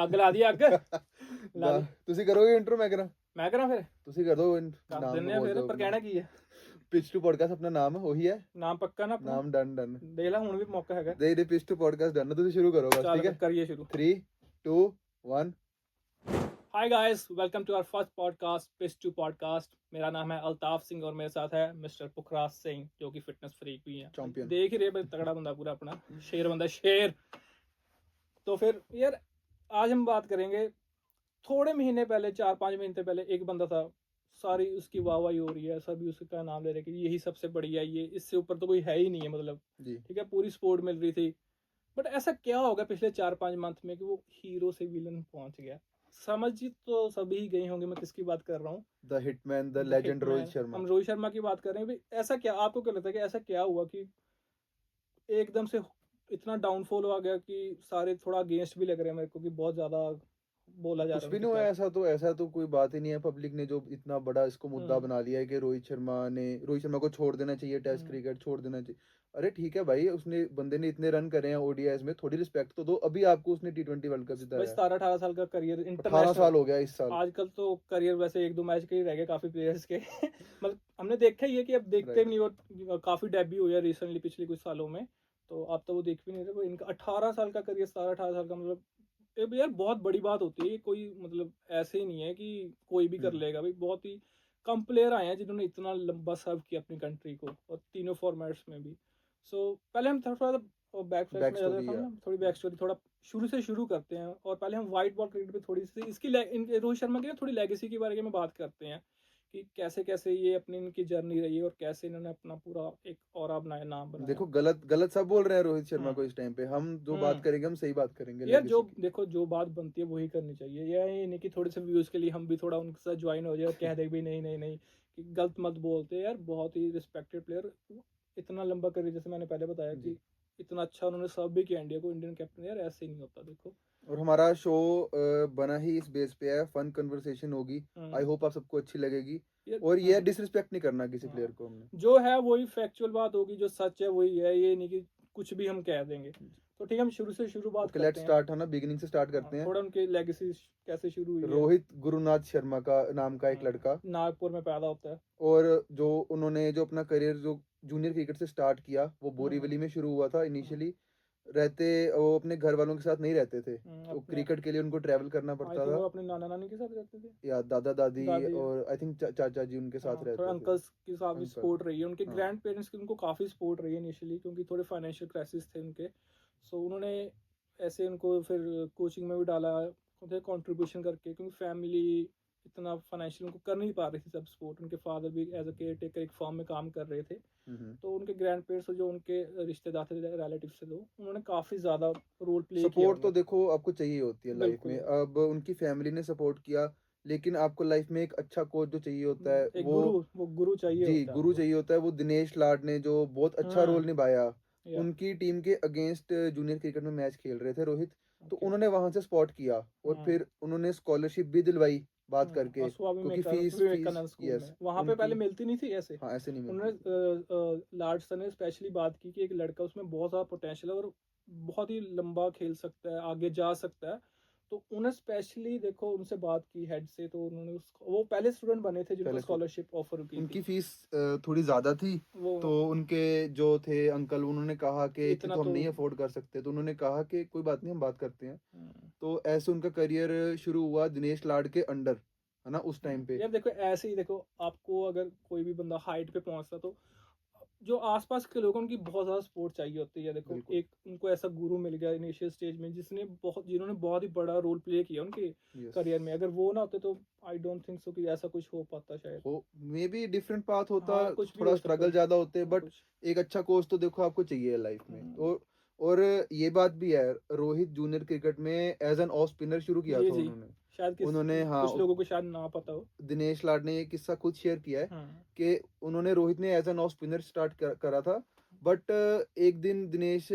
ਅੱਗ ਲਾ ਦੀ ਅੱਗ ਲਾ ਦੀ ਤੁਸੀਂ ਕਰੋਗੇ ਇੰਟਰੋ ਮੈਂ ਕਰਾਂ ਫਿਰ ਤੁਸੀਂ ਕਰ ਦਿਓ ਕਰ ਨਾਮ ਦਿੰਨੇ ਆ ਬੋਲ ਫਿਰ ਦਿਓ ਪਰ ਆਪਣਾ ਕਹਿਣਾ ਕੀ ਹੈ ਪਿਚ ਟੂ ਪੋਡਕਾਸਟ ਆਪਣਾ ਨਾਮ ਉਹੀ ਹੈ ਨਾਮ ਪੱਕਾ ਨਾ ਆਪਣਾ ਨਾਮ ਡਨ ਦੇਖ ਲੈ ਹੁਣ ਵੀ ਮੌਕਾ ਹੈਗਾ ਦੇ ਪਿਚ ਟੂ ਪੋਡਕਾਸਟ ਡਨ ਤੁਸੀਂ ਸ਼ੁਰੂ ਕਰੋ ਬਸ ਚੱਲ ਠੀਕ ਫਿਰ ਹੈ ਕਰੀਏ ਸ਼ੁਰੂ 3 2 1 hi guys welcome to our first podcast pitch to podcast मेरा नाम है अल्ताफ सिंह और मेरे साथ है मिस्टर पुखराज सिंह जो कि फिटनेस फ्रीक भी हैं चैंपियन देख ही रहे भाई तगड़ा बंदा पूरा अपना शेर बंदा शेर तो फिर यार आज हम बात करेंगे थोड़े महीने पहले 4-5 महीने पहले एक बंदा था सारी उसकी वाहवाही हो रही है सभी उसका नाम ले रहे कि यही सबसे बढ़िया ये इससे ऊपर तो कोई है ही नहीं है मतलब जी ठीक है पूरी सपोर्ट मिल रही थी बट ऐसा क्या होगा पिछले 4-5 मंथ में कि वो हीरो से विलन पहुंच गया समझ तो सभी गए होंगे मैं किसकी बात कर रहा हूँ the hitman the legend Rohit Sharma हम रोहित शर्मा की बात कर रहे हैं भाई ऐसा क्या आपको क्या लगता है कि ऐसा क्या हुआ कि एकदम से इतना डाउनफॉल आ गया कि सारे थोड़ा अगेंस्ट भी लग रहे हैं मेरे को कि बहुत ज्यादा बोला जा कुछ रहा भी है नहीं हुआ ऐसा तो कोई बात ही नहीं है पब्लिक ने जो इतना बड़ा इसको मुद्दा बना लिया है कि रोहित शर्मा को छोड़ देना चाहिए टेस्ट क्रिकेट छोड़ देना चाहिए अरे ठीक है भाई उसने बंदे ने इतने रन करे हैं ओडीआईज में थोड़ी रिस्पेक्ट तो दो अभी आपको उसने टी20 वर्ल्ड कप जिताया 17-18 साल का करियर 18 इंटरनेशनल साल हो गया इस साल आजकल तो करियर वैसे 1-2 मैच के ही रह गए काफी प्लेयर्स के मतलब हमने देखा ही है कि अब देखते भी नहीं और काफी डेब्यू हुआ रिसेंटली पिछले कुछ सालों में तो अब तो वो देख भी नहीं रहे इनका 18 साल का करियर 17-18 साल का मतलब यार बहुत बड़ी बात होती है कोई मतलब ऐसे ही नहीं है कि कोई भी कर लेगा भाई बहुत ही कम प्लेयर आए हैं जिन्होंने इतना लंबा सर्व किया अपनी कंट्री को और तीनों फॉर्मेट्स में भी सो पहले हम थोड़ा बैक फ्लैश में जाते हैं थोड़ी बैक स्टोरी थोड़ा शुरू से शुरू करते हैं और पहले हम वाइट बॉल क्रिकेट पे थोड़ी सी इसकी रोहित शर्मा की थोड़ी लेगेसी के बारे में बात करते हैं कि कैसे कैसे ये अपनी इनकी जर्नी रही है और कैसे इन्होंने अपना पूरा एक और बनाया नाम बनाया देखो गलत सब बोल रहे हैं रोहित शर्मा को इस टाइम पे हम जो बात करेंगे हम सही बात करेंगे यार जो देखो जो बात बनती है वही करनी चाहिए ये नहीं कि थोड़े से व्यूज के लिए हम भी थोड़ा उनके साथ ज्वाइन हो जाए और कह दे भी नहीं कि गलत मत बोलते यार बहुत ही रिस्पेक्टेड प्लेयर इतना लंबा करियर जैसे मैंने पहले बताया कि इतना अच्छा उन्होंने सर्व भी किया इंडिया को इंडियन कैप्टन यार ऐसे ही नहीं होता देखो और हमारा शो बना ही इस बेस पे है फन कन्वर्सेशन होगी आई होप आप सबको अच्छी लगेगी और ये डिसरिस्पेक्ट नहीं करना किसी प्लेयर को हमने जो है वही फैक्चुअल बात होगी जो सच है वही है ये नहीं कि कुछ भी हम कह देंगे तो ठीक है हम शुरू से शुरू बात करते हैं लेट्स स्टार्ट है ना बिगिनिंग से स्टार्ट करते हैं थोड़ा उनकी लेगेसी कैसे शुरू हुई रोहित गुरुनाथ शर्मा का नाम का एक लड़का नागपुर में पैदा होता है और जो उन्होंने जो अपना करियर जो जूनियर क्रिकेट से स्टार्ट किया वो बोरीवली में शुरू हुआ था इनिशियली रहते वो अपने घर वालों के साथ नहीं रहते थे तो क्रिकेट के लिए उनको ट्रैवल करना पड़ता था अपने नाना नानी के साथ रहते थे या दादा दादी और आई थिंक चाचा जी उनके साथ रहते थे अंकल्स के साथ भी सपोर्ट रही है उनके ग्रैंड पेरेंट्स की उनको काफी सपोर्ट रही है इनिशियली क्योंकि थोड़े फाइनेंशियल क्राइसिस थे उनके सो उन्होंने ऐसे उनको फिर कोचिंग में भी डाला कंट्रीब्यूशन करके क्योंकि फैमिली इतना फाइनेंशियल उनको कर नहीं पा रही थी सब सपोर्ट उनके फादर भी एज अ केयर टेकर एक फॉर्म में काम कर रहे थे तो उनके ग्रैंड पेरेंट्स जो उनके रिश्तेदार थे रिलेटिव से तो उन्होंने काफी ज्यादा रोल प्ले किया सपोर्ट तो देखो आपको चाहिए होती है लाइफ में अब उनकी फैमिली ने सपोर्ट किया लेकिन आपको लाइफ में एक अच्छा कोच जो चाहिए होता है वो गुरु चाहिए जी गुरु चाहिए होता है वो दिनेश लाड ने जो बहुत अच्छा रोल निभाया उनकी टीम के अगेंस्ट जूनियर क्रिकेट में मैच खेल रहे थे रोहित तो उन्होंने वहां से स्पॉट किया और फिर उन्होंने स्कॉलरशिप भी दिलवाई बात करके क्योंकि फीस यस वहां पे पहले मिलती नहीं थी ऐसे हाँ ऐसे नहीं उन्होंने लाड सर ने स्पेशली बात की कि एक लड़का उसमें बहुत ज्यादा पोटेंशियल है और बहुत ही लंबा खेल सकता है आगे जा सकता है तो उन्हें स्पेशली देखो उनसे बात की हेड से तो उन्होंने वो पहले स्टूडेंट बने थे जिनको स्कॉलरशिप ऑफर की उनकी फीस थोड़ी ज्यादा थी तो उनके जो थे अंकल उन्होंने कहा कि इतना तो हम नहीं अफोर्ड कर सकते तो उन्होंने कहा कि कोई बात नहीं हम बात करते हैं तो ऐसे उनका करियर शुरू हुआ दिनेश लाड के अंडर है ना उस टाइम पे यार देखो ऐसे ही देखो आपको अगर कोई भी बंदा हाइट पे पहुंचता तो जो आसपास के लोगों की बहुत ज्यादा सपोर्ट चाहिए होती है देखो एक उनको ऐसा गुरु मिल गया इनिशियल स्टेज में जिन्होंने बहुत ही बड़ा रोल प्ले किया उनके करियर में अगर वो ना होते तो आई डोंट थिंक सो कि ऐसा कुछ हो पाता शायद मे बी डिफरेंट पाथ होता थोड़ा स्ट्रगल ज्यादा होते बट एक अच्छा कोच तो देखो आपको चाहिए लाइफ में और ये बात भी है रोहित जूनियर क्रिकेट में एज एन ऑफ स्पिनर शुरू किया था उन्होंने शायद उन्होंने कुछ लोगों को शायद ना पता हो दिनेश लाड ने ये किस्सा खुद शेयर किया है कि उन्होंने रोहित ने as an off spinner start करा था बट एक दिन दिनेश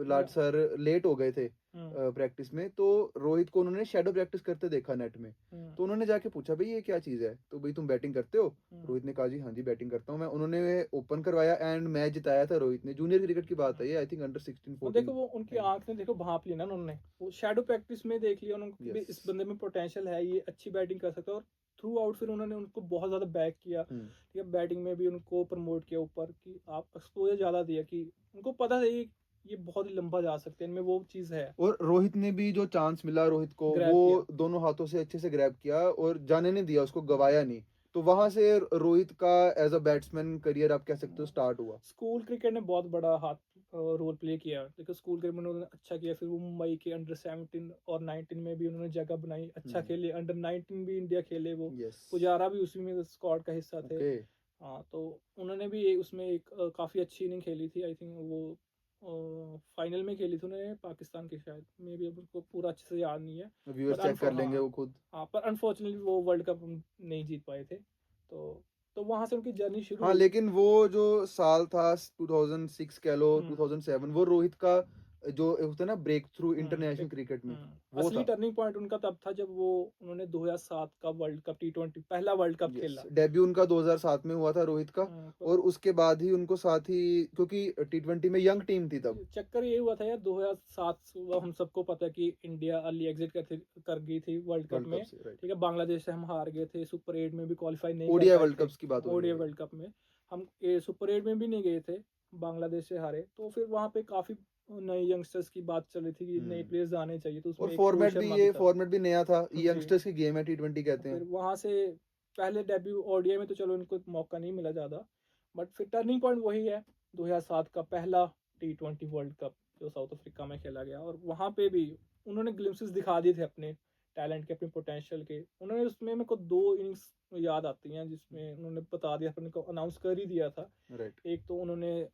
लाड सर लेट हो गए थे प्रैक्टिस में, तो रोहित को उन्होंने शैडो प्रैक्टिस करते देखा नेट में। तो उन्होंने जाके पूछा भाई ये क्या चीज़ है, तो भाई तुम बैटिंग करते हो? रोहित ने कहा जी हाँ जी बैटिंग करता हूँ मैं। उन्होंने ओपन करवाया एंड मैच जिताया था रोहित ने। जूनियर क्रिकेट की बात है ये, आई थिंक अंडर 16 और 14 देखो वो उनकी टाइम। आंख ने देखो भांप लिया ना उन्होंने, वो शैडो प्रैक्टिस में देख लिया उन्होंने भी इस यस। बंदे में पोटेंशियल है, ये अच्छी बैटिंग कर सकता है, और थ्रू आउट फिर उन्होंने उनको बहुत ज़्यादा बैक किया, ठीक है, बैटिंग में भी उनको प्रमोट किया ऊपर, कि आप एक्सपोजर ज़्यादा दिया, कि उनको पता था ये बहुत ही लंबा जा सकते हैं, इनमें वो चीज़ है, और रोहित ने भी जो चांस मिला रोहित को, ग्रैब किया। वो दोनों हाथों से अच्छे से ग्रैब किया और जाने नहीं दिया, उसको गवाया नहीं। तो वहां से रोहित का एज अ बैट्समैन करियर आप कह सकते हो स्टार्ट हुआ। स्कूल क्रिकेट ने बहुत बड़ा हाथ रोल प्ले किया, देखो स्कूल क्रिकेट में उन्होंने अच्छा किया, फिर वो मुंबई के अंडर 17 और 19 में भी उन्होंने जगह बनाई, अच्छा खेले, अंडर 19 भी इंडिया खेले वो, यस। पुजारा भी उसी में स्क्वाड का हिस्सा थे। ओके। हाँ, तो उन्होंने भी उसमें एक काफ़ी अच्छी इनिंग खेली थी, आई थिंक वो फाइनल में खेली थी उन्होंने पाकिस्तान के, शायद मे भी, अब उसको पूरा अच्छे से याद नहीं है, व्यूअर्स पर चेक कर लेंगे वो खुद। हाँ, पर अनफॉर्चुनेटली वो वर्ल्ड कप नहीं जीत पाए थे, तो वहां से उनकी जर्नी शुरू हाँ हुई। लेकिन वो जो साल था 2006 कह लो, 2007, वो रोहित का जो होता है ना ब्रेक थ्रू इंटरनेशनल क्रिकेट में, वो असली था। टर्निंग पॉइंट उनका तब था जब वो उन्होंने 2007 का वर्ल्ड कप T20 पहला वर्ल्ड कप यस, खेला। डेब्यू उनका 2007 में हुआ था रोहित का। पर और उसके बाद ही उनको साथ ही, क्योंकि T20 में यंग टीम थी तब। चक्कर ये हुआ था यार, 2007 वो हम सबको पता है कि इंडिया अर्ली एग्जिट कर गई थी वर्ल्ड कप वर्ल्ड में, कप से, राइट। ठीक है, बांग्लादेश से हम हार गए थे, सुपर 8 में भी क्वालिफाई नहीं कर ओडीआई पाए वर्ल्ड थे, कप्स की बात हो रही ओडीआई है। वर्ल्ड कप में हम सुपर 8 में भी नहीं गए थे, बांग्लादेश से हारे, तो फिर वहाँ पे काफी नए यंगस्टर्स की बात चल रही थी कि नए प्लेयर्स आने चाहिए, तो और उसमें एक रोहित फॉर्मेट भी, शर्मा भी ये था। फॉर्मेट भी नया था, जी, यंगस्टर्स की गेम है, T20 कहते फिर हैं। वहां से पहले डेब्यू ओडीआई में तो चलो इनको मौका नहीं मिला ज़्यादा, बट फिर टर्निंग पॉइंट वही है, 2007 का पहला T20 वर्ल्ड कप जो साउथ अफ्रीका में खेला गया, और वहाँ पे भी उन्होंने ग्लिम्सेस दिखा दिए थे अपने टैलेंट के, अपने पोटेंशियल के, उन्होंने उसमें मेरे को 2 इनिंग्स याद आती हैं जिसमें उन्होंने बता दिया, अपने को अनाउंस कर ही दिया था। राइट। एक तो उन्होंने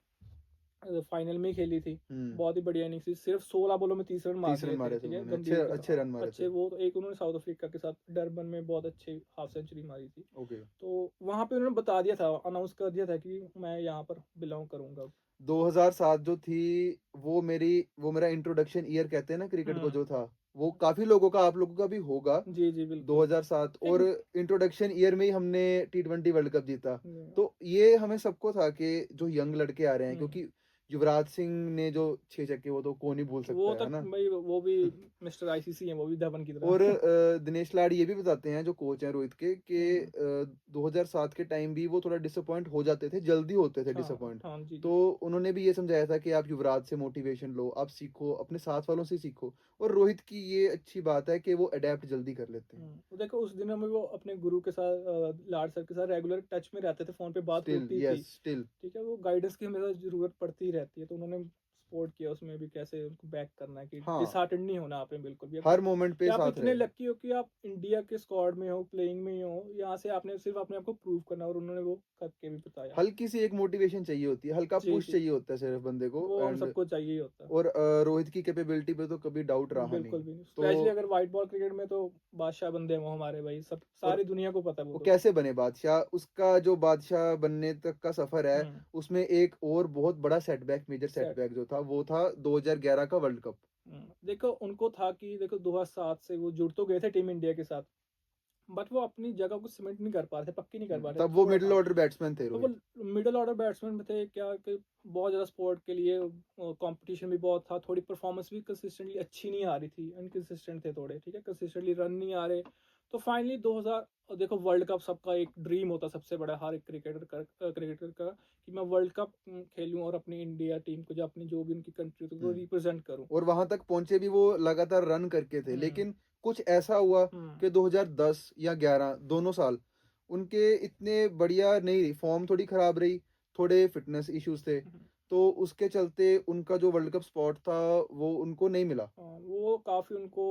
फाइनल में खेली थी, हम्म। बहुत ही बढ़िया इनिंग्स थी, सिर्फ 16 बॉलों में 30 रन मार 30 रन दिए थे, मारे थे ठीक है, उन्होंने, अच्छे गंभीर के अच्छे रन मारे अच्छे थे। वो, तो एक उन्होंने साउथ अफ्रीका के साथ डरबन में बहुत अच्छे हाफ सेंचुरी मारी थी, ओके। तो वहां पे उन्होंने बता दिया था, अनाउंस कर दिया था कि मैं यहाँ पर बिलोंग करूंगा। 2007 जो थी, वो मेरा इंट्रोडक्शन ईयर कहते हैं ना क्रिकेट को, हम्म। जो था वो काफी लोगों का, आप लोगों का भी होगा। जी जी बिल्कुल। 2007, और लेकिन इंट्रोडक्शन ईयर में ही हमने T20 वर्ल्ड कप जीता। हम्म, तो ये हमें सबको था कि जो यंग लड़के आ रहे हैं, हम्म, क्योंकि युवराज सिंह ने जो 6 छक्के, वो तो कौन ही भूल वो सकता है तक ना। भाई, वो भी मिस्टर आईसीसी है, वो भी धवन की और तरह। दिनेश लाड ये भी बताते हैं, जो कोच हैं रोहित के, कि 2007 के टाइम भी वो थोड़ा डिसअपॉइंट हो जाते थे, जल्दी होते थे हाँ डिसअपॉइंट। हाँ जी तो जी। उन्होंने भी ये समझाया था कि आप युवराज से मोटिवेशन लो, आप सीखो, अपने साथ वालों से सीखो। और रोहित की ये अच्छी बात है कि वो अडेप्ट जल्दी कर लेते हैं। वो देखो उस दिनों में वो अपने गुरु के साथ, लाड सर के साथ रेगुलर टच में रहते थे, फोन पे बात स्टिल, होती थी, यस, स्टिल। ठीक है, वो गाइडेंस की हमेशा जरूरत पड़ती ही रहती है, तो उन्होंने सपोर्ट किया उसमें भी, कैसे उनको बैक करना है, कि हाँ, डिसहार्टेड नहीं होना आपने बिल्कुल भी, हर मोमेंट पे कि आप साथ इतने रहे। लकी हो कि आप इंडिया के स्क्वाड में हो, प्लेइंग में ही हो, यहाँ से आपने सिर्फ अपने आप को प्रूव करना, और उन्होंने वो करके भी बताया। हल्की सी एक मोटिवेशन चाहिए होती है, हल्का जी पुश जी, चाहिए होता है सिर्फ बंदे को। वो हम एंड सबको चाहिए ही होता है। और रोहित की कैपेबिलिटी पे तो कभी डाउट रहा बिल्कुल नहीं। भी नहीं, तो स्पेशली अगर व्हाइट बॉल क्रिकेट में तो बादशाह बंदे हैं वो हमारे भाई, सब और सारी दुनिया को पता है वो वो तो। कैसे बने बादशाह, उसका जो बादशाह बनने तक का सफर है, हम्म। उसमें एक और बहुत बड़ा सेटबैक, मेजर सेट। सेटबैक जो था, वो था 2011 का वर्ल्ड कप। देखो उनको था कि देखो 2007 से वो जुड़ तो गए थे टीम इंडिया के साथ, बट वो अपनी जगह को सीमेंट नहीं कर पा रहे थे, पक्की नहीं कर पा रहे थे, तब वो थोड़ा मिडिल था। ऑर्डर बैट्समैन थे तो वो रोहित। मिडिल ऑर्डर बैट्समैन में थे क्या, कि बहुत ज़्यादा स्पोर्ट के लिए कंपटीशन भी बहुत था, थोड़ी परफॉर्मेंस भी कंसिस्टेंटली अच्छी नहीं आ रही थी, इनकंसिस्टेंट थे थोड़े, ठीक है, कंसिस्टेंटली रन नहीं आ रहे, तो फाइनली 2000, देखो वर्ल्ड कप सबका एक ड्रीम होता है सबसे बड़ा, हर एक क्रिकेटर का कि मैं वर्ल्ड कप खेलूं और अपनी इंडिया टीम को, जो अपनी जो भी उनकी कंट्री को हम्म। रिप्रेजेंट करूं। और वहां तक पहुंचे भी वो लगातार रन करके थे, हम्म। लेकिन कुछ ऐसा हुआ हम्म। कि 2010 या 11 दोनों साल उनके इतने बढ़िया नहीं रही, फॉर्म थोड़ी खराब रही, थोड़े फिटनेस इश्यूज थे। हम्म। तो उसके चलते उनका जो वर्ल्ड कप स्पॉट था वो उनको नहीं मिला। हाँ, वो काफी उनको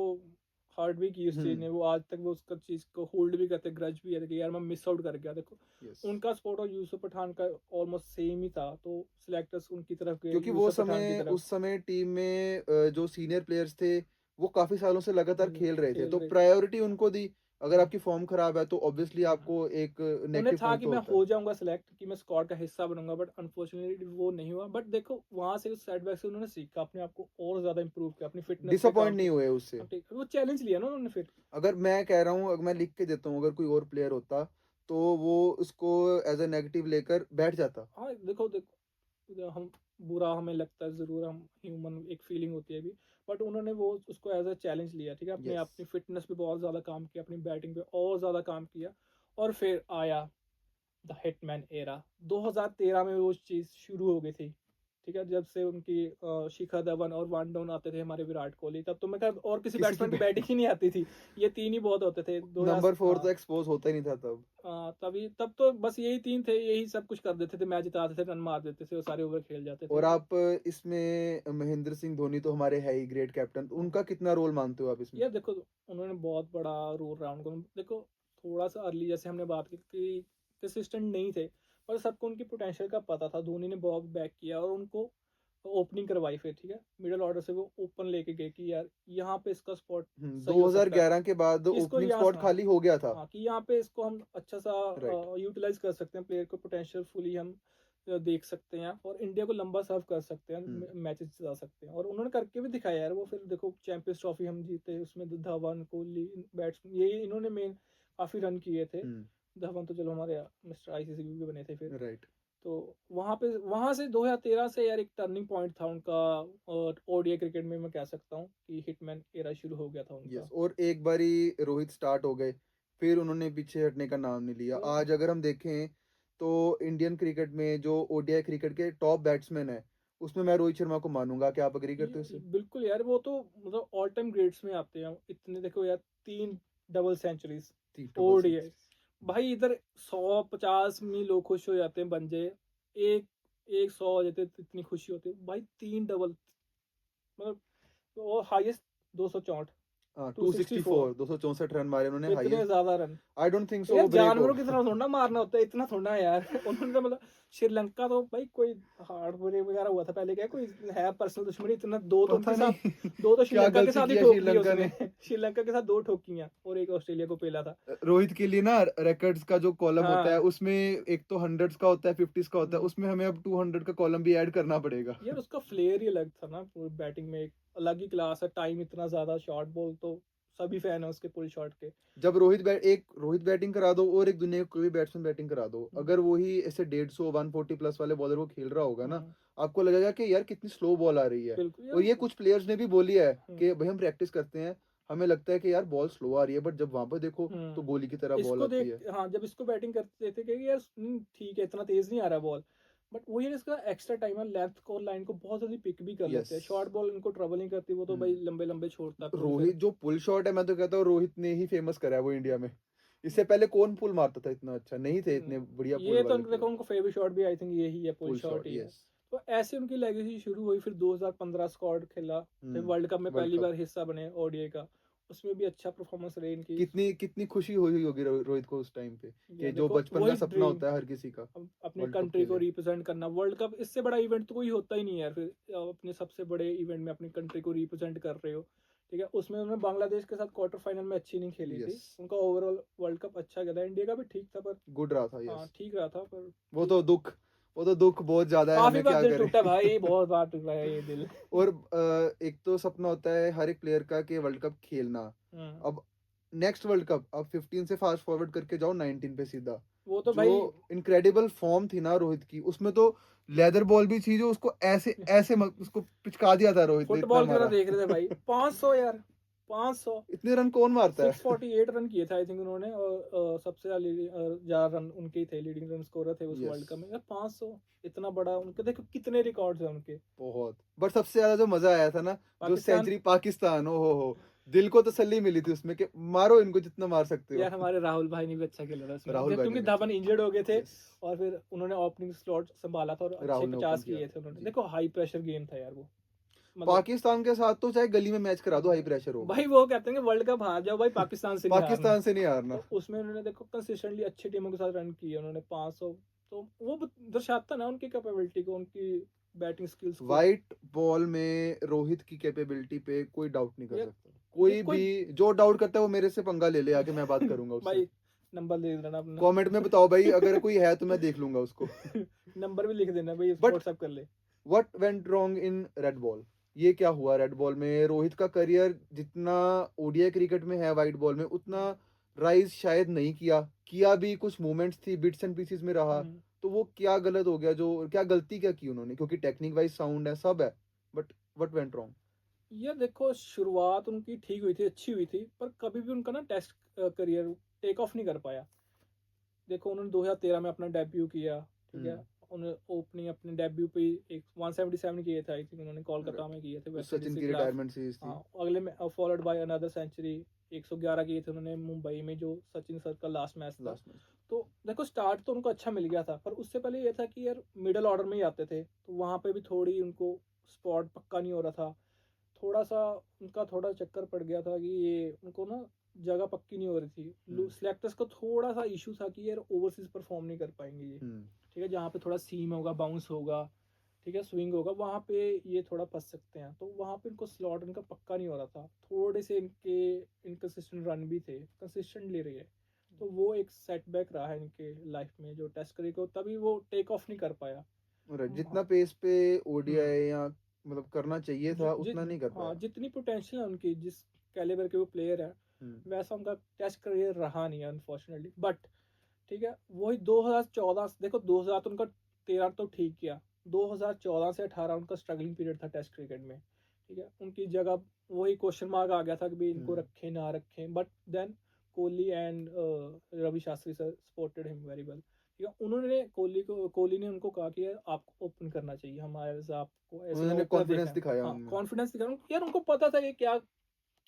हार्ड भी की उस चीज हम्म। ने, वो आज तक वो उसका चीज को होल्ड भी करते, ग्रज भी है कि यार मैं मिस आउट कर गया, देखो यस। उनका स्पॉट और यूसुफ पठान का ऑलमोस्ट सेम ही था, तो सिलेक्टर्स उनकी तरफ गए, क्योंकि वो यूसुफ पठान की समय, तरफ। उस समय टीम में जो सीनियर प्लेयर्स थे वो काफी सालों से लगातार खेल रहे थे, खेल तो रहे थे। प्रायोरिटी उनको दी। अगर आपकी फॉर्म खराब है तो ऑब्वियसली आपको एक उन्हें नेगेटिव था पॉइंट कि तो मैं होता हो है। जाऊँगा सिलेक्ट, कि मैं स्क्वाड का हिस्सा बनूँगा, बट अनफॉर्चुनेटली वो नहीं हुआ। बट देखो वहाँ से उस सेटबैक से उन्होंने सीखा, अपने आप को और ज़्यादा इम्प्रूव किया, अपनी फिटनेस पे डिसअपॉइंट काम नहीं किया। हुए उससे। हाँ, ठीक वो चैलेंज लिया ना उन्होंने फिर। अगर मैं कह रहा हूँ, अगर मैं लिख के देता हूँ, अगर कोई और प्लेयर होता तो वो उसको एज अ नेगेटिव लेकर बैठ जाता। हाँ, देखो देखो हम बुरा हमें लगता है ज़रूर, हम ह्यूमन एक फीलिंग होती है अभी, बट उन्होंने वो उसको एज़ अ चैलेंज लिया, ठीक है? अपने यस। अपनी फिटनेस पे बहुत ज़्यादा काम किया, अपनी बैटिंग पे और ज़्यादा काम किया, और फिर आया द हिटमैन एरा। 2013 में वो चीज़ शुरू हो गई थी, ठीक है? जब से उनकी शिखर धवन और वन डाउन आते थे हमारे विराट कोहली, तब तो मैं खैर और किसी किसी की बैट्समैन की बैटिंग ही नहीं आती थी। ये 3 ही बहुत होते थे। 2000 नंबर 4 तो हाँ। एक्सपोज होता ही नहीं था तब। तभी तब तो बस यही 3 थे, यही सब कुछ कर देते थे, मैच जिताते थे, रन मार देते थे और सारे ओवर खेल जाते थे। और आप इसमें महेंद्र सिंह धोनी तो हमारे है ही ग्रेट कैप्टन, हाँ, उनका कितना रोल मानते हो आप इसमें? यार देखो उन्होंने बहुत बड़ा रोल रहा उनको। देखो थोड़ा-सा अर्ली जैसे हमने बात की कि कंसिस्टेंट नहीं थे, पर सबको उनकी पोटेंशियल का पता था। धोनी ने बहुत बैक किया और उनको ओपनिंग करवाई फिर, ठीक है? मिडल ऑर्डर से वो ओपन लेके गए कि यार यहाँ पे इसका स्पॉट सही हो सकता है। 2011 के बाद कि इसको ओपनिंग यहाँ स्पॉट हाँ, खाली हो गया था। हाँ, कि यहाँ पे इसको हम अच्छा-सा राइट। यूटिलाइज़ कर सकते हैं, प्लेयर को पोटेंशियल फुली हम देख सकते हैं और इंडिया को लंबा सर्व कर सकते हैं, हुँ, मैचेस जिता सकते हैं, और उन्होंने करके भी दिखाया यार। वो फिर देखो चैंपियंस ट्रॉफी हम जीते, उसमें धवन, कोहली, बैट्समैन ये इन्होंने मेन काफ़ी रन किए थे। हुँ, धवन तो चलो हमारे मिस्टर आईसीसी भी बने थे फिर। राइट। तो वहाँ से 2013 से यार एक टर्निंग पॉइंट था उनका, और ओडीआई क्रिकेट में मैं कह सकता हूँ कि हिटमैन एरा शुरू हो गया था यस, उनका। और एक बारी रोहित स्टार्ट हो गए, फिर उन्होंने पीछे हटने का नाम नहीं लिया। वो आज अगर हम देखें तो इंडियन क्रिकेट में जो ओडीआई क्रिकेट के टॉप बैट्समैन हैं, उसमें मैं रोहित शर्मा को मानूँगा। क्या आप एग्री करते हो इससे? बिल्कुल यार, वो तो मतलब ऑल टाइम ग्रेट्स में आते हैं इतने। देखो यार 3 डबल सेंचुरीज ती डबल ओडीआई। सिक्स। भाई इधर 150 में लोग खुश हो जाते हैं बंजे, एक एक 100 हो जाते हैं तो इतनी खुशी होती है भाई। 3 डबल मतलब, वो हाईएस्ट 264, हाँ, 264, 264 264 रन मारे उन्होंने इतने हाईएस्ट। ज्यादा run. I don't think so यार वो ब्रेक हो। जानवरों की तरह थोड़ा ना मारना होता है, इतना थोड़ा यार। उन्होंने तो मतलब श्रीलंका तो भाई कोई हार्ड ब्रेक वगैरह हुआ था पहले, क्या कोई है पर्सनल दुश्मनी? इतना दो तो पता उनके साथ, नहीं दो तो क्या श्रीलंका के गलती साथ ही किया ठोक दी श्रीलंका उसने। ने। श्रीलंका के साथ 2 ठोकियां और एक ऑस्ट्रेलिया को पेला था। रोहित के लिए ना रिकॉर्ड्स का जो कॉलम होता है हाँ। उसमें एक तो हंड्रेड्स का होता है, 50s का होता है, हम्म, उसमें हमें अब 200 का कॉलम भी ऐड करना पड़ेगा। यार उसका फ्लेयर ही अलग था ना, पूरी बैटिंग में एक अलग ही क्लास है। टाइम इतना ज्यादा, शॉर्ट बॉल तो सभी फैन है उसके पुल शॉट के। जब रोहित बैटिंग करा दो और एक दुनिया का कोई भी बैट्समैन बैटिंग करा दो, हम्म, अगर वही ऐसे 150 140 प्लस वाले बॉलर को खेल रहा होगा ना, हम्म, आपको लगेगा कि यार कितनी स्लो बॉल आ रही है। बिल्कुल और यार। ये कुछ प्लेयर्स ने भी बोली है हम्म, कि भाई हम प्रैक्टिस करते हैं, हमें लगता है कि यार बॉल स्लो आ रही है, बट जब वहां पर देखो तो गोली की तरह बॉल इसको आती देख, है। हाँ, जब इसको बैटिंग करते थे कि यार ठीक है इतना तेज नहीं आ रहा बॉल, बट वो यार इसका एक्स्ट्रा टाइम है, लेफ्ट को लाइन को बहुत जल्दी पिक भी कर यस। लेते हैं। शॉर्ट बॉल इनको ट्रबल नहीं करती, वो तो भाई लंबे लंबे छोड़ता है पुल फिर। रोहित जो पुल शॉट है, मैं तो कहता हूँ रोहित ने ही फेमस करा है वो इंडिया में। इससे पहले कौन पुल मारता था इतना अच्छा? नहीं थे इतने बढ़िया पुल ये तो वाले देखो प्लेयर। उनको फेवरेट शॉट भी आई थिंक यही है, पुल पुल शॉट शॉट, ही है। यस। तो ऐसे उनकी लेगेसी शुरू हुई, फिर 2015 स्क्वाड खेला, फिर वर्ल्ड कप में वर्ल्ड पहली कप। बार हिस्सा बने ओडीआई का, उसमें भी अच्छा परफॉर्मेंस रही इनकी। कितनी कितनी खुशी हुई होगी रोहित को उस टाइम पे, या कि जो देखो बचपन का वही सपना ड्रीम, होता है हर किसी का, अपनी वर्ल्ड कप कंट्री को खेले। रिप्रेजेंट करना। वर्ल्ड कप इससे बड़ा इवेंट तो कोई होता ही नहीं है यार। फिर अपने सबसे बड़े इवेंट में अपनी कंट्री को रिप्रेजेंट कर रहे हो, ठीक है? उसमें उन्होंने बांग्लादेश के साथ क्वार्टर फाइनल में अच्छी नहीं खेली यस। थी। उनका ओवरऑल वर्ल्ड कप अच्छा गया था, इंडिया का भी ठीक था, पर गुड रहा था, हाँ यस। ठीक रहा था, पर वो ठीक। तो दुख वो तो दुख बहुत ज्यादा है, काफी हमें बार क्या दिल करें। टूटा भाई, बहुत बार टूटा है ये दिल। और एक तो सपना होता है हर एक प्लेयर का कि वर्ल्ड कप खेलना। हम्म, अब नेक्स्ट वर्ल्ड कप, अब 15 से फास्ट फॉरवर्ड करके जाओ 19 पे सीधा। वो तो जो भाई इनक्रेडिबल फॉर्म थी ना रोहित की, उसमें तो लेदर बॉल भी थी जो उसको ऐसे ऐसे उसको पिचका दिया था रोहित ने, इतना फुटबॉल की तरह मारा। देख रहे थे भाई। 500 यार, 500, इतने रन कौन मारता है? 648 रन किए थे आई थिंक उन्होंने, और सबसे ज्यादा रन उनके ही थे, लीडिंग रन स्कोरर थे उस यस। वर्ल्ड कप में यार। 500 इतना बड़ा उनके, देखो कितने रिकॉर्ड्स हैं उनके। बहुत। बट सबसे ज्यादा जो मजा आया था ना, जो पाकिस्तान, सेंचुरी पाकिस्तान, ओ हो, दिल को तसल्ली मिली थी उसमें कि मारो इनको जितना मार सकते हो। यार हमारे राहुल भाई ने भी अच्छा खेला था उसमें, राहुल जब भाई ने क्योंकि भी अच्छा। धवन इंजर्ड हो गए थे, यस। और फिर उन्होंने ओपनिंग स्लॉट संभाला था और अच्छे राहुल ने ओपन 50 किया किए था थे उन्होंने। जी। देखो हाई प्रेशर गेम था यार वो, मतलब पाकिस्तान के साथ तो चाहे गली में मैच करा दो, हाई प्रेशर होगा। भाई वो कहते हैं कि वर्ल्ड कप हार जाओ भाई, पाकिस्तान से नहीं हारना। पाकिस्तान से नहीं हारना। तो उसमें उन्होंने देखो कंसिस्टेंटली अच्छी टीमों के साथ रन किए उन्होंने 500। तो वो दर्शाता ना उनकी कैपेबिलिटी को, उनकी बैटिंग स्किल्स को। वाइट बॉल में रोहित की कैपेबिलिटी पे कोई डाउट नहीं कर ये सकता। कोई ये भी कोई जो डाउट करता है वो मेरे से पंगा ले ले आके, मैं बात करूंगा उससे। भाई नंबर दे देना अपना। कमेंट में बताओ भाई, अगर कोई है तो मैं देख लूंगा उसको। नंबर भी लिख देना भाई, बट व्हाट्सएप कर ले। What went wrong in red ball? ये क्या हुआ रेड बॉल में? रोहित का करियर जितना ओडीआई क्रिकेट में है वाइट बॉल में, उतना राइज शायद नहीं किया। किया भी, कुछ मोमेंट्स थी, बिट्स एंड पीसेस में रहा। हम्म। तो वो क्या गलत हो गया, जो क्या गलती क्या की उन्होंने? क्योंकि टेक्निक वाइज साउंड है, सब है, बट व्हाट वेंट रॉन्ग? ये देखो, शुरुआत उनकी ठीक हुई थी, अच्छी हुई थी, पर कभी भी उनका ना टेस्ट करियर टेक ऑफ नहीं कर पाया। देखो उन्होंने 2013 में अपना डेब्यू किया, ठीक है। उन्होंने ओपनिंग अपने डेब्यू पे एक 177 किए थे, आई थिंक उन्होंने कोलकाता में किए थे वेस्ट इंडीज सचिन के की खिलाफ। रिटायरमेंट सीरीज थी। हाँ, अगले में फॉलोड बाय अनदर सेंचुरी, 111 किए थे उन्होंने मुंबई में, जो सचिन सर का लास्ट मैच था। Last match. तो देखो स्टार्ट तो उनको अच्छा मिल गया था, पर उससे पहले ये था कि यार मिडिल ऑर्डर में ही आते थे, तो वहाँ पे भी थोड़ी उनको स्पॉट पक्का नहीं हो रहा था। थोड़ा सा उनका थोड़ा चक्कर पड़ गया था कि ये उनको ना जगह पक्की नहीं हो रही थी। सिलेक्टर्स को थोड़ा सा इशू था कि यार ओवरसीज परफॉर्म नहीं कर पाएंगे ये, ठीक है। जहाँ पे थोड़ा सीम होगा, बाउंस होगा, ठीक है, स्विंग होगा, वहाँ पे ये थोड़ा फंस सकते हैं। तो वहाँ पे इनको स्लॉट इनका पक्का नहीं हो रहा था, थोड़े से इनके इनकंसिस्टेंट रन भी थे, कंसिस्टेंट ले रही है। तो वो एक सेटबैक रहा है इनके लाइफ में, जो टेस्ट करी को तभी वो टेक ऑफ नहीं कर पाया। जितना पेस पे हम्म। ओडीआई या मतलब करना चाहिए जि, था, जि, उतना नहीं कर हाँ, पाया। जितनी पोटेंशियल है उनकी, जिस कैलिबर के वो प्लेयर है, वैसा उनका टेस्ट करियर रहा नहीं है अनफॉर्चुनेटली। बट ठीक है, वही 2014 देखो, 2000 तो उनका 13 तो ठीक किया, 2014 से 18 उनका स्ट्रगलिंग पीरियड था टेस्ट क्रिकेट में, ठीक है। उनकी जगह वही क्वेश्चन मार्क आ गया था कि भाई इनको रखें ना रखें, but then Kohli and Ravi Shastri sir supported him very well, ठीक है। उन्होंने कोहली ने उनको कहा कि यार आपको ओपन करना चाहिए, हमारे से आपको ऐसे उन्होंने ओपनर देखा कॉन्फिडेंस है। दिखाया हाँ, उनमें। कॉन्फिडेंस दिखाया यार, उनको पता था ये क्या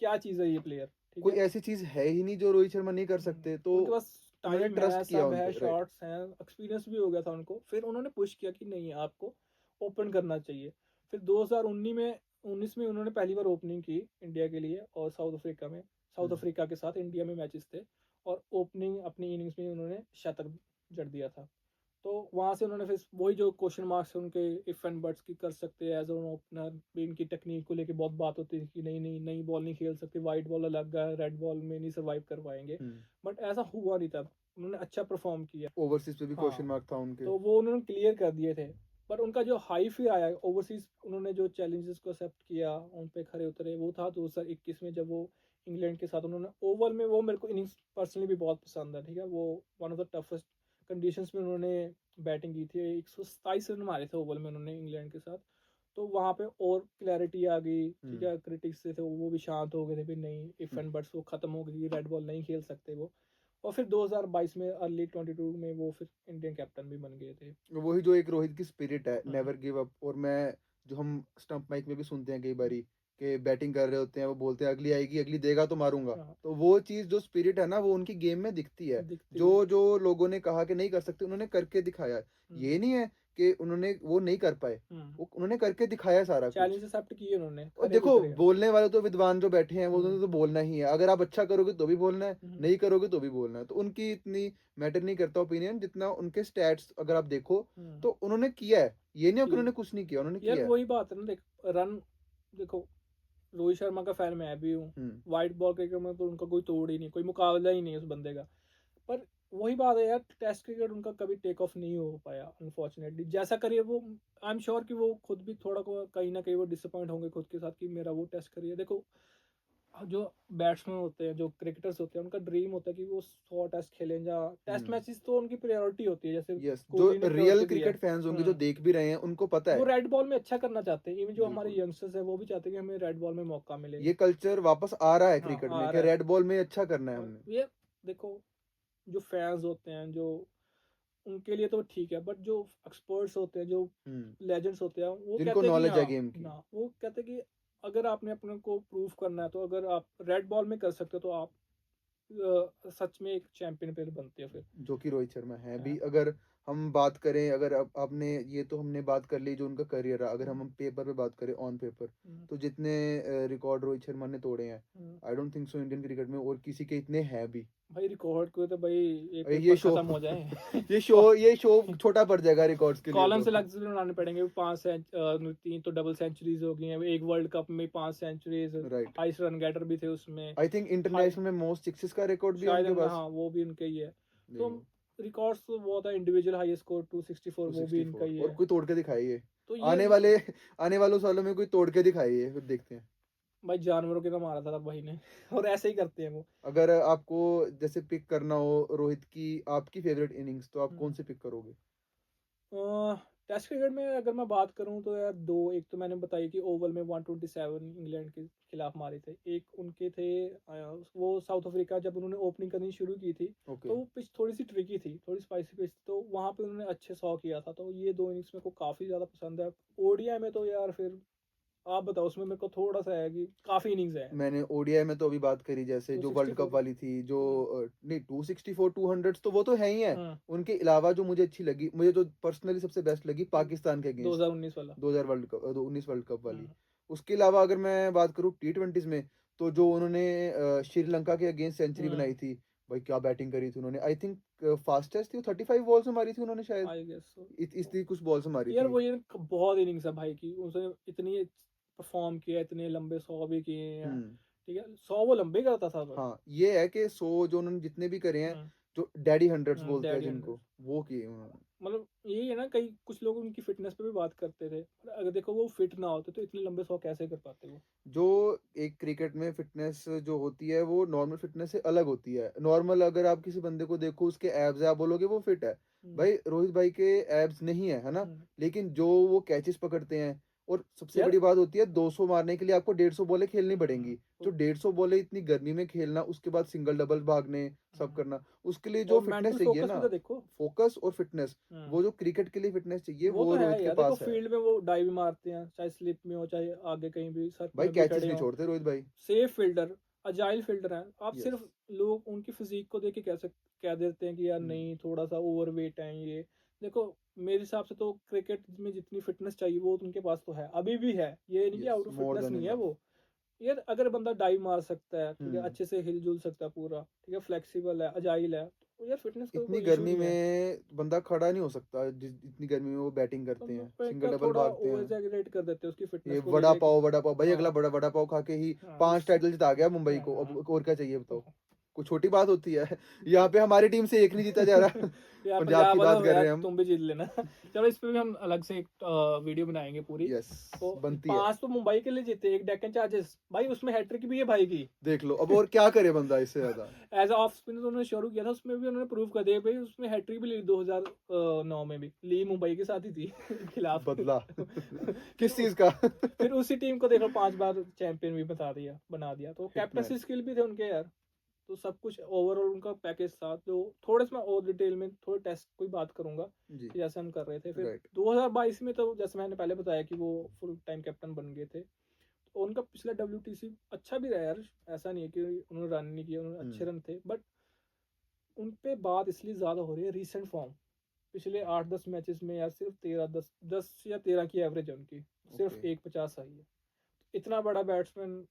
क्या चीज़ है ये प्लेयर, ठीक कोई है। ऐसी चीज है ही नहीं जो रोहित शर्मा नहीं कर सकते, तो उनके पास उन्होंने टाइम है, ट्रस्ट किया सब उन है, पे, राइट। शॉट्स हैं, एक्सपीरियंस भी हो गया था उनको। फिर उन्होंने पुश किया कि नहीं, आपको ओपन करना चाहिए। फिर 2019 में उन्होंने पहली बार ओपनिंग की इंडिया के लिए, और साउथ अफ्रीका के साथ इंडिया में मैचेस थे, और ओपनिंग अपनी इनिंग्स में उन्होंने शतक जड़ दिया था। तो वहाँ से उन्होंने फिर वही जो क्वेश्चन मार्क्स उनके इफ एंड बट्स की कर सकते हैं एज एन ओपनर भी, इनकी टेक्निक को लेके बहुत बात होती है कि नहीं नहीं, नई बॉल नहीं खेल सकते, वाइट बॉल अलग है, रेड बॉल में नहीं सर्वाइव कर पाएंगे। बट ऐसा हुआ नहीं था, उन्होंने अच्छा परफॉर्म किया। ओवरसीज पे भी क्वेश्चन हाँ, मार्क था उनके। तो वो उन्होंने क्लियर कर दिए थे। पर उनका जो हाई फिर आया ओवरसीज, उन्होंने जो चैलेंजेस को एक्सेप्ट किया, उन पे खड़े उतरे, वो था 2021 में, जब वो इंग्लैंड के साथ उन्होंने ओवल में, वो मेरे को इनिंग्स पर्सनली भी बहुत पसंद है, ठीक है। वो one of the toughest conditions में उन्होंने बैटिंग की थी, 127 रन मारे थे ओवल में उन्होंने इंग्लैंड के साथ। तो वहाँ पे और क्लैरिटी आ गई, ठीक है। क्रिटिक्स से थे वो भी शांत हो गए थे भी नहीं, इफ एंड बट्स वो खत्म हो गई, रेड बॉल नहीं खेल सकते वो। और फिर 2022 में अर्ली 22 में वो फिर इंडियन कैप्टन भी बन गए थे। वही जो एक रोहित की स्पिरिट है, नेवर गिव अप। और मैं, जो हम स्टंप माइक में भी सुनते हैं कई बारी कि बैटिंग कर रहे होते हैं, वो बोलते हैं अगली आएगी, अगली देगा तो मारूंगा। हाँ, तो वो चीज, जो स्पिरिट है ना, वो उनकी गेम में दिखती है। दिखती है। जो जो लोगों ने कहा कि नहीं कर सकते, उन्होंने करके दिखाया है। ये नहीं है कि उन्होंने वो नहीं कर पाए, वो उन्होंने करके दिखाया सारा कुछ। चैलेंज एक्सेप्ट किए उन्होंने, और खरे देखो, उतरे। बोलने वाले तो विद्वान जो बैठे हैं, वो तो बोलना ही है। अगर आप अच्छा करोगे तो भी बोलना है, हम्म, नहीं करोगे तो भी बोलना है। तो उनकी इतनी मैटर नहीं करता ओपिनियन, जितना उनके स्टैट्स अगर आप देखो तो उन्होंने किया है। ये नहीं है कि उन्होंने कुछ नहीं किया, उन्होंने यार किया है। वही बात है ना, देख रन, देखो रोहित शर्मा का फैन मैं भी हूँ, वाइट बॉल क्रिकेट में तो उनका कोई तोड़ ही नहीं, कोई मुकाबला ही नहीं है उस बंदे का। पर वही बात है यार, टेस्ट क्रिकेट उनका कभी टेक ऑफ नहीं हो पाया अनफॉर्चुनेटली। जैसा करियर वो, आई एम श्योर कि वो खुद भी थोड़ा कहीं ना कहीं वो डिसअपॉइंट होंगे खुद के साथ कि मेरा वो टेस्ट करियर। देखो जो बैट्समैन होते हैं, जो क्रिकेटर्स होते हैं, उनका ड्रीम होता है कि वो 100 टेस्ट खेलें, या टेस्ट मैचेस तो उनकी प्रायोरिटी होती है, जैसे यस, जो कोहली ने रियल प्रायोरिटी दी है। क्रिकेट फैंस होंगे, जो देख भी रहे हैं, उनको पता वो है। रेड बॉल में अच्छा करना चाहते हैं, इवन जो हमारे बिल्कुल, यंगस्टर्स है वो भी चाहते हैं कि हमें रेड बॉल में मौका मिले। ये कल्चर वापस आ रहा है हाँ, क्रिकेट में आ कि रहा है। रेड बॉल में अच्छा करना है और हमने। ये देखो, जो फैंस होते हैं, जो उनके लिए तो ठीक है, बट जो एक्सपर्ट्स होते हैं, जो लेजेंड्स होते हैं, वो जिनको कहते हैं कि नॉलेज है हाँ गेम की। ना, वो कहते हैं कि अगर आपने अपने को प्रूव करना है, तो अगर आप रेड बॉल में कर सकते हो, तो आप सच में एक चैंपियन प्लेयर बनते हो फिर। जो कि रोहित शर्मा है भी। हाँ, अगर हम बात करें, अगर आपने ये तो हमने बात कर ली जो उनका करियर है, अगर हम पेपर पे बात करें, ऑन पेपर, तो जितने रिकॉर्ड रोहित शर्मा ने तोड़े हैं, I don't think so Indian cricket में और किसी के इतने हैं भी। भाई रिकॉर्ड को तो भाई ये ये पेपर शो खत्म हो जाए ये शो छोटा पड़ जाएगा रिकॉर्ड्स के लिए कॉलम से तो। लग्स बनाने पड़ेंगे। 3 तो डबल सेंचुरीज हो गई हैं, एक वर्ल्ड कप में 5 centuries, right. Highest run getter भी थे उसमें। आई थिंक हाई इंटरनेशनल में मोस्ट सिक्सेस का रिकॉर्ड भी है शायद उनके पास। हाँ वो भी उनका ही है। तो देखो रिकॉर्ड्स तो बहुत है, इंडिविजुअल हाईएस्ट स्कोर 264 वो भी इनका 264 ही और है। कोई तोड़ के दिखाइए। तो ये आने वाले आने वाले सालों में कोई तोड़ के दिखाइए, फिर देखते हैं। भाई जानवरों के तो मारा था भाई ने और ऐसे ही करते हैं वो। अगर आपको जैसे पिक करना हो रोहित की आपकी फेवरेट इनिंग्स, तो आप कौन हम्म। से पिक करोगे? टेस्ट क्रिकेट में अगर मैं बात करूं तो यार दो, एक तो मैंने बताई कि ओवल में 127 इंग्लैंड के खिलाफ मारे थे, एक उनके थे वो साउथ अफ्रीका जब उन्होंने ओपनिंग करनी शुरू की थी। ओके। तो वो पिच थोड़ी सी ट्रिकी थी, थोड़ी स्पाइसी पिच, तो वहां पे उन्होंने अच्छे 100 किया था। तो ये दो इनिंग्स मेरे को काफी ज्यादा पसंद है। ओडीआई में तो यार फिर आप बताओ, उसमें मेरे को थोड़ा सा है कि काफी इनिंग्स है। मैंने ओडीआई में तो अभी बात करी, जैसे जो वर्ल्ड कप 264। वाली थी, जो हम्म। नहीं 264 200 तो वो तो है ही है। हम्म। उनके अलावा जो मुझे अच्छी लगी, मुझे जो पर्सनली सबसे बेस्ट लगी, पाकिस्तान के अगेंस्ट 2019 वाला। 2000 वर्ल्ड कप 19 वर्ल्ड कप वाली। हम्म। उसके अलावा अगर मैं बात करूँ T20s में, तो जो उन्होंने श्रीलंका के अगेंस्ट सेंचुरी बनाई हम्म। थी, भाई क्या बैटिंग करी थी उन्होंने। आई थिंक फास्टेस्ट थी वो, 35 बॉल से मारी थी उन्होंने शायद, आई गेस सो। इतनी कुछ बॉल से मारी यार थी। वो ये बहुत इनिंग्स है भाई की, उसने इतनी परफॉर्म किया, इतने लंबे 100 भी किए हैं। हम्म। ठीक है, 100 वो लंबे करता था पर। हाँ, ये है कि 100 जो उन्होंने जितने भी करे हैं, हम्म। जो डैडी हंड्रेड्स बोलते हैं डैडी हंड्रेड। जिनको, वो किए उन्होंने। मतलब यही है ना, कई कुछ लोग उनकी फिटनेस पे भी बात करते थे, पर अगर देखो वो फिट ना होते तो इतने लंबे 100 कैसे कर पाते वो। जो एक क्रिकेट में फिटनेस जो होती है, वो नॉर्मल फिटनेस से अलग होती है। नॉर्मल अगर आप किसी बंदे को देखो, उसके एब्स है, आप बोलोगे वो फिट है। हम्म। भाई रोहित भाई के एब्स नहीं है, है ना? हम्म। लेकिन जो वो कैचेस पकड़ते हैं, और सबसे यार। बड़ी बात होती है, 200 मारने के लिए आपको 150 बॉलें खेलनी पड़ेंगी। जो तो 150 बॉलें इतनी गर्मी में खेलना, उसके बाद सिंगल डबल भागने, सब हम्म, करना, उसके लिए जो और फिटनेस मेंटल चाहिए फोकस ना, भी तो देखो। फोकस और फिटनेस, हम्म। वो जो क्रिकेट के लिए फिटनेस चाहिए, वो वो तो है रोहित के यार, देखो पास है। फील्ड में वो डाइव मारते हैं, चाहे स्लिप में हो चाहे आगे कहीं भी सर्क भाई में भी कैचेस खड़े नहीं हो। छोड़ते रोहित भाई। सेफ फील्डर, अजाइल फील्डर है। आप यस। सिर्फ लोग उनकी फिजिक को देख के कैसे कह देते हैं कि यार नहीं थोड़ा सा ओवरवेट है ये। देखो मेरे हिसाब से तो क्रिकेट में जितनी फिटनेस चाहिए वो तो उनके पास तो है, अभी भी है, ये नहीं कि yes, out of more fitness then नहीं है इनफ। वो। यार अगर बंदा डाइव मार सकता है, ठीक है, हम्म। अच्छे से हिलजुल सकता है पूरा, ठीक है, फ्लेक्सिबल है, अजाइल है, तो यार फिटनेस का इतनी कोई इशू गर्मी नहीं है। में बंदा खड़ा नहीं हो सकता, इतनी गर्मी में वो बैटिंग तो करते मैं हैं, पे सिंगल क्या डबल थोड़ा भागते ओवर हैं। एग्जैगरेट कर देते हैं उसकी ये फिटनेस को वड़ा लेके कि पाव, वड़ा पाव भाई, अगला हाँ। बड़ा वड़ा पाव खा के ही हाँ 5 उस टाइटल जिता गया मुंबई को, हाँ। अब और क्या चाहिए तो बताओ? कुछ छोटी बात होती है? यहाँ पे हमारी टीम से एक नहीं जीता जा रहा। यार पंजाब की पंजाब वालों बात कर यार रहे हैं हम। तुम भी जीत लेना चलो इस पे भी हम अलग से एक वीडियो बनाएंगे पूरी। यस, तो बनती है। 5 तो मुंबई के लिए जीते, एक डेक्कन चार्जर्स भाई उसमें हैट्रिक भी है भाई की। देख लो, अब और क्या करे बंदा इससे ज्यादा। एज ऑफ स्पिनर उन्होंने शुरू किया था, उसमें भी उन्होंने प्रूव कर दिया भाई, उसमें हैट्रिक भी ली 2009 में भी ली, मुंबई के साथ ही थी खिलाफ बदला फिर किस चीज का? फिर उसी टीम को देखो 5 बार चैंपियन भी बना दिया। तो हिटमैन। कैप्टनसी स्किल भी थे उनके यार। तो सब कुछ ओवरऑल उनका पैकेज था। जो थोड़े से मैं और डिटेल में थोड़े टेस्ट की बात करूंगा जी। कि जैसे हम कर रहे थे। फिर राइट। 2022 में तो जैसे मैंने पहले बताया कि वो फुल टाइम कैप्टन बन गए थे। तो उनका पिछला WTC अच्छा भी रहा यार, ऐसा नहीं है कि उन्होंने रन नहीं किया, उन्होंने अच्छे रन थे, बट उन पे बात इसलिए ज़्यादा हो रही है रीसेंट फॉर्म। पिछले 8-10 मैचेस में यार सिर्फ 10 या 13 की एवरेज है उनकी, ओके। सिर्फ 150 आई है। इतना बड़ा बैट्समैन,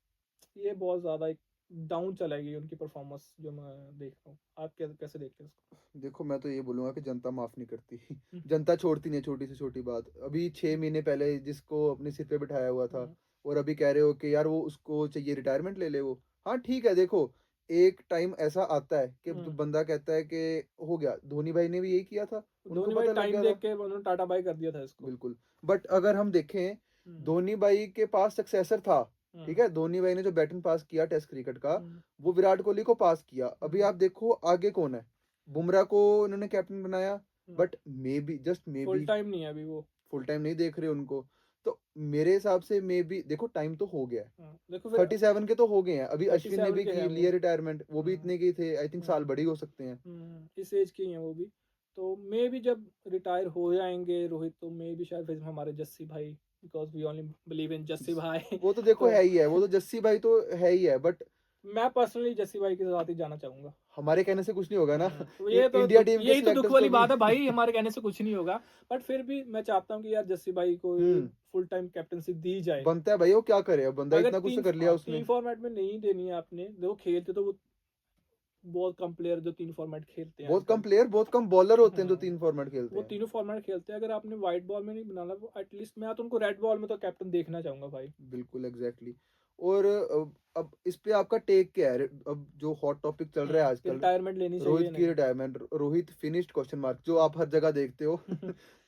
ये बहुत ज़्यादा एक डाउन चलेगी उनकी परफॉर्मेंस जो मैं देख रहा हूँ। आप कैसे देखते हैं उसको? देखो, मैं तो ये बोलूंगा कि जनता माफ नहीं करती। हम्म। जनता छोड़ती नहीं है, छोटी से छोटी बात। अभी 6 महीने पहले जिसको अपने सिर पे बिठाया हुआ था, हम्म। और अभी कह रहे हो कि यार वो उसको चाहिए रिटायरमेंट ले ले वो। हाँ ठीक है, देखो एक टाइम ऐसा आता है कि जो हम्म। बंदा कहता है कि हो गया। धोनी भाई ने भी यही किया था, उनको धोनी भाई पता लग टाइम गया देख था। के उन्होंने टाटा बाय कर दिया था इसको। बिल्कुल। बट अगर हम देखें, हम्म। धोनी भाई के पास सक्सेसर था। हम्म। ठीक है, धोनी भाई ने जो बैटन पास किया टेस्ट क्रिकेट का, हम्म। वो विराट कोहली को पास किया। अभी हम्म। आप देखो आगे कौन है। बुमराह को उन्होंने कैप्टन बनाया, but maybe, just may full be, time नहीं है अभी वो। फुल टाइम नहीं देख रहे उनको। तो मेरे हिसाब से मे बी, देखो टाइम तो हो गया है। देखो फिर 37 के तो हो गए हैं। अभी अश्विन ने 37 भी के है वो। लिया रिटायरमेंट, वो भी हम्म। इतने के ही थे। आई थिंक साल हम्म। बड़े ही हो सकते हैं। इस एज के ही हैं वो भी। तो मे भी जब रिटायर हो जाएंगे रोहित, तो मे भी शायद फिर हमारे जस्सी भाई, because we only believe in Jassi भाई वो तो देखो तो है ही है, वो तो जस्सी भाई तो है ही है, बट मैं पर्सनली जस्सी भाई के साथ ही जाना चाहूंगा। हमारे कहने से कुछ नहीं होगा ना। तो ये तो इंडिया टीम के यही तो दुख सिलेक्टर्स वाली को भी बात है भाई, हमारे कहने से कुछ नहीं होगा। बट फिर भी मैं चाहता हूँ कि यार जस्सी भाई को हम्म, फुल टाइम कैप्टनसी दी जाए। बनता है भाई, वो क्या करे, अब बंदा अगर इतना कुछ तो कर लिया उसने। तीन फॉर्मेट में नहीं देनी है आपने, देखो खेलते तो वो बहुत कम प्लेयर जो तीन फॉर्मेट खेलते हैं बहुत कम आजकल। प्लेयर, बहुत कम बॉलर होते हैं जो हाँ, 3 फॉर्मेट खेलते वो हैं। तीनों फॉर्मेट खेलते हैं। अगर आपने व्हाइट बॉल में नहीं बनाना, वो एटलीस्ट मैं तो उनको रेड बॉल में तो कैप्टन देखना चाहूंगा भाई। बिल्कुल एग्जैक्टली। और अब इस पे आपका टेक क्या है? अब जो हॉट टॉपिक चल रहा है कि आजकल, रिटायरमेंट लेनी चाहिए रोहित या की नहीं। Retirement, Rohit finished question mark, जो आप हर जगह देखते हो।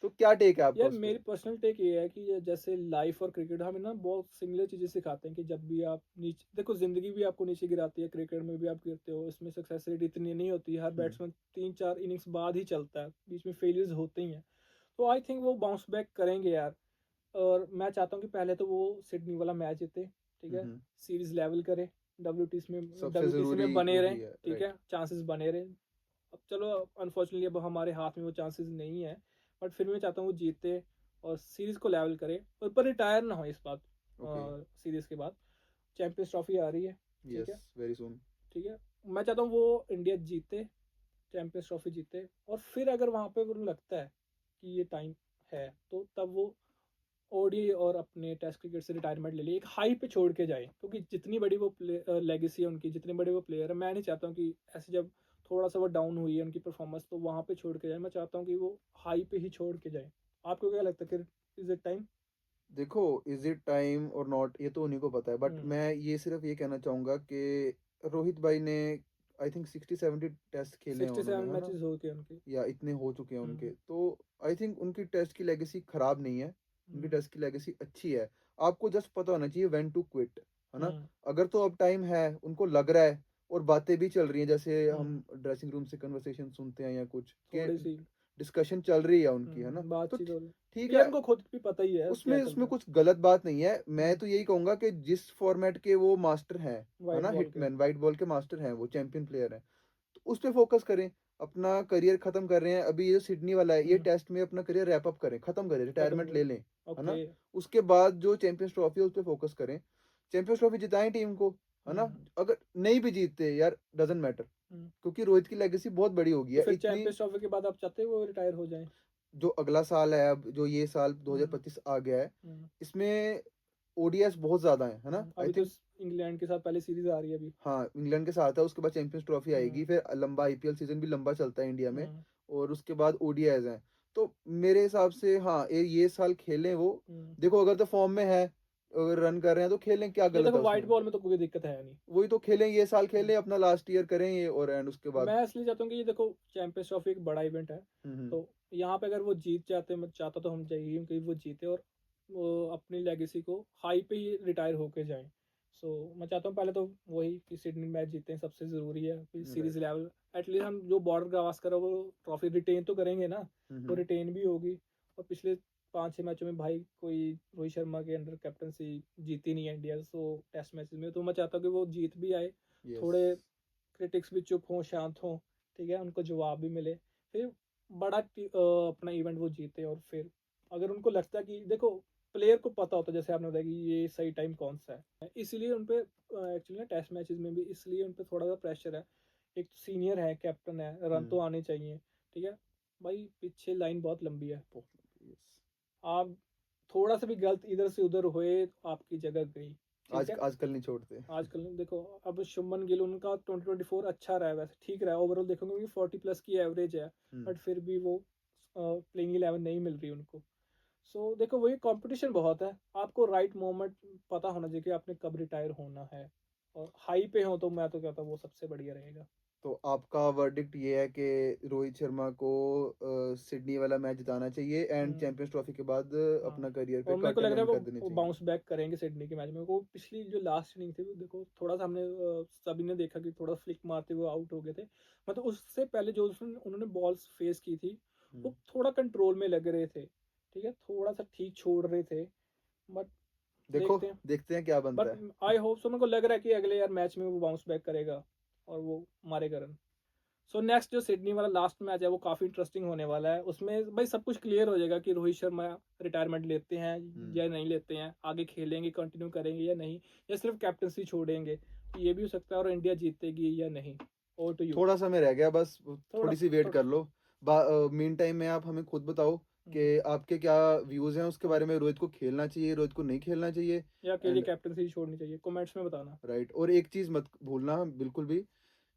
तो क्या टेक है आपका यार उस पे? मेरी पर्सनल टेक ये है कि जैसे लाइफ और क्रिकेट हमें ना बहुत सिमिलर चीजें सिखाते हैं कि जब भी आप नीचे देखो, जिंदगी भी आपको नीचे गिराती है, क्रिकेट में भी आप गिरते हो, इसमें सक्सेस रेट इतनी नहीं होती, हर हम्म, बैट्समैन 3-4 इनिंग्स बाद ही चलता है, बीच में फेलियर्स होते ही हैं। तो आई थिंक वो बाउंस बैक करेंगे यार। और मैं चाहता हूँ कि पहले तो वो सिडनी वाला मैच जीते, ठीक है, हम्म, सीरीज लेवल करे, डब्ल्यूटीसी में सबसे डब्ल्यूटीसी जरूरी में बने वही रहें, है, ठीक राइट। है, चांसेस बने रहे। अब चलो, अनफॉर्चुनेटली अब हमारे हाथ में वो चांसेस नहीं है, बट फिर भी मैं चाहता हूँ वो जीते और सीरीज को लेवल करे, और पर रिटायर ना हो इस बात ओके। सीरीज के बाद। चैंपियंस ट्रॉफी आ रही है, ठीक यस, है, वेरी सून। ठीक है, मैं चाहता हूँ वो इंडिया जीते, चैंपियंस ट्रॉफी जीते, और फिर अगर वहाँ पे वो लगता है कि ये टाइम है, तो तब वो ओडी और अपने टेस्ट क्रिकेट से रिटायरमेंट ले लिए, एक हाई पे छोड़ के जाए, क्योंकि जितनी बड़ी वो लेगेसी है उनकी, जितने बड़े वो प्लेयर है, मैं नहीं चाहता हूँ कि ऐसे जब थोड़ा सा वो डाउन हुई है उनकी परफॉर्मेंस तो वहाँ पे छोड़ के जाए। मैं चाहता हूँ कि वो हाई पे ही छोड़ के जाए। आपको क्या लगता है कि इज इट टाइम? देखो, इज इट टाइम और नॉट, ये तो उन्हीं को पता है, बट हम्म। मैं ये सिर्फ ये कहना चाहूंगा कि रोहित भाई ने आई थिंक 60-70 टेस्ट खेले हैं सिक्सटी उन्होंने, सेवन है ना? मैचेस हो गए उनके। या इतने हो चुके हैं उनके, हम्म। तो आई थिंक उनकी टेस्ट की लेगेसी खराब नहीं है। उनकी हम्म। टेस्ट की लेगेसी अच्छी है। आपको जस्ट पता होना चाहिए व्हेन टू क्विट, है ना? हम्म। अगर तो अब टाइम है, उनको लग रहा है, और बातें भी चल रही हैं, जैसे हम हम्म। ड्रेसिंग रूम से कन्वर्सेशन सुनते हैं या कुछ के थोड़ी सी डिस्कशन चल रही है उनकी, है ना? तो बातचीत हो रही ठीक यार, है, उनको खुद भी पता ही है क्या उसमें चल उसमें रहा है। कुछ गलत बात नहीं है। मैं हम्म। तो यही कहूंगा कि जिस फॉर्मेट के वो मास्टर हैं, है वाइट ना, बॉल के। हिटमैन वाइट बॉल के मास्टर हैं, वो चैंपियन प्लेयर हैं, तो उस पे फोकस करें। अपना करियर खत्म कर रहे हैं, अभी ये जो सिडनी वाला है, ये हम्म। टेस्ट में अपना करियर रैप अप करें, खत्म करें, खत्म रिटायरमेंट ले कर। लें, है ओके। ना? उसके बाद जो चैंपियंस ट्रॉफी है उस पर फोकस करें, चैंपियंस ट्रॉफी जिताएं टीम को, है ना? हम्म। अगर नहीं भी जीतते यार, डजेंट मैटर, हम्म। क्योंकि रोहित की लेगेसी बहुत बड़ी हो गई तो है फिर इतनी। चैंपियंस ट्रॉफी के बाद आप चाहते हो वो रिटायर हो जाए? जो अगला साल है, अब जो ये साल हम्म। 2025 आ गया है, हम्म। इसमें ओडीएस बहुत ज्यादा है ना? आई अभी तो थिंक, इंग्लैंड के साथ पहले सीरीज आ रही है अभी। हाँ, इंग्लैंड के साथ है, उसके बाद चैंपियंस ट्रॉफी आएगी, हम्म। फिर लंबा आईपीएल सीजन भी लंबा चलता है इंडिया में, हम्म। और उसके बाद ओडीआईज हैं। तो मेरे हिसाब से हाँ, ये साल खेलें वो। हम्म। देखो, अगर तो फॉर्म में है, अगर रन कर रहे हैं तो खेलें, क्या ये गलत देखो है व्हाइट उसमें? बॉल में तो कोई दिक्कत है नहीं। वही तो खेलें, ये साल हम्म। खेलें, अपना लास्ट ईयर करें ये, और एंड उसके बाद। मैं इसलिए चाहता हूँ कि ये देखो, चैंपियंस ट्रॉफी एक बड़ा इवेंट है, हम्म, तो यहाँ पे अगर वो जीत जाते, मैं चाहता तो हम चाहिए कि वो जीते और वो अपनी लेगेसी को हाई पे ही रिटायर होके जाएं। सो मैं चाहता हूँ पहले तो वही कि सिडनी मैच जीतें, सबसे ज़रूरी है, फिर सीरीज राइट। लेवल एटलीस्ट हम जो बॉर्डर क्रॉस करो वो ट्रॉफी रिटेन तो करेंगे ना। वो हम्म, रिटेन भी होगी। और पिछले 5-6 मैचों में भाई कोई रोहित शर्मा के अंडर कैप्टनसी जीती नहीं है इंडिया, सो टेस्ट मैचेस में तो मैं चाहता हूँ कि वो जीत भी आए, यस। थोड़े क्रिटिक्स भी चुप हों, शांत हों, ठीक है, उनको जवाब भी मिले, फिर बड़ा अपना इवेंट वो जीते। और फिर अगर उनको लगता है कि देखो, प्लेयर को पता होता है जैसे आपने बताया कि ये सही टाइम कौन सा है, इसीलिए उन पे एक्चुअली ना टेस्ट मैचेस में भी इसलिए उन पे थोड़ा सा प्रेशर है। एक तो सीनियर है, कैप्टन है, रन तो हम्म, आने चाहिए, ठीक है, भाई पीछे लाइन बहुत लंबी है। यस। आप थोड़ा सा भी गलत इधर से उधर हुए तो आपकी जगह गई, ठीक आज है। आजकल नहीं छोड़ते। आजकल देखो, अब शुभमन गिल उनका 2024 अच्छा रहा है, वैसे ठीक रहा है ओवरऑल देखोगे कि 40 प्लस की एवरेज है, हम्म, बट फिर भी वो प्लेइंग 11 नहीं मिल रही उनको। सो देखो, वही कंपटीशन बहुत है, आपको राइट मोमेंट पता होना चाहिए कि आपने कब रिटायर होना है, और हाई पे हो तो मैं तो कहता हूँ वो सबसे बढ़िया रहेगा। तो आपका वर्डिक्ट ये है कि रोहित शर्मा को सिडनी वाला मैच जिताना चाहिए, एंड हम्म। चैंपियंस ट्रॉफी के बाद हाँ, अपना करियर पे और मेरे को कर्टन लग रहा है एंड कर देनी वो चाहिए। बाउंस बैक करेंगे सिडनी के मैच में। वो पिछली जो लास्ट इनिंग थी वो देखो, थोड़ा सा हमने सभी ने देखा कि थोड़ा फ्लिक मारते हुए आउट हो गए थे, मतलब उससे पहले जो उन्होंने बॉल्स फेस की थी हम्म, वो थोड़ा कंट्रोल में लग रहे थे, ठीक है, थोड़ा सा ठीक छोड़ रहे थे, बट देखो, देखते हैं। देखते हैं क्या बनता बट है। आई होप सो, मेरे को लग रहा है कि अगले यार मैच में वो बाउंस बैक करेगा और वो मारेगा रन। सो नेक्स्ट जो सिडनी वाला लास्ट मैच है वो काफ़ी इंटरेस्टिंग होने वाला है, उसमें भाई सब कुछ क्लियर हो जाएगा कि रोहित शर्मा रिटायरमेंट लेते हैं हम्म, या नहीं लेते हैं, आगे खेलेंगे, कंटिन्यू करेंगे या नहीं, या सिर्फ कैप्टनसी छोड़ेंगे। कि ये भी हो सकता है और इंडिया जीतेगी या नहीं? Over to you. थोड़ा समय रह गया बस, थोड़ा थोड़ी सी वेट थोड़ा कर लो। मीन टाइम में आप हमें खुद बताओ कि आपके क्या व्यूज हैं उसके बारे में, रोहित को खेलना चाहिए, रोहित को नहीं खेलना चाहिए। या अकेली एंड कैप्टनसी छोड़नी चाहिए, कमेंट्स में बताना। राइट, और एक चीज मत भूलना बिल्कुल भी,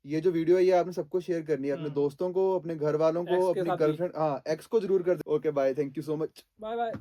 ये जो वीडियो है ये आपने सबको शेयर करनी है, अपने हम्म। दोस्तों को, अपने घर वालों को, एक्स के अपनी साथ भी। गर्लफ्रेंड, हाँ एक्स को जरूर कर दो। Okay bye, thank you so much. Bye bye.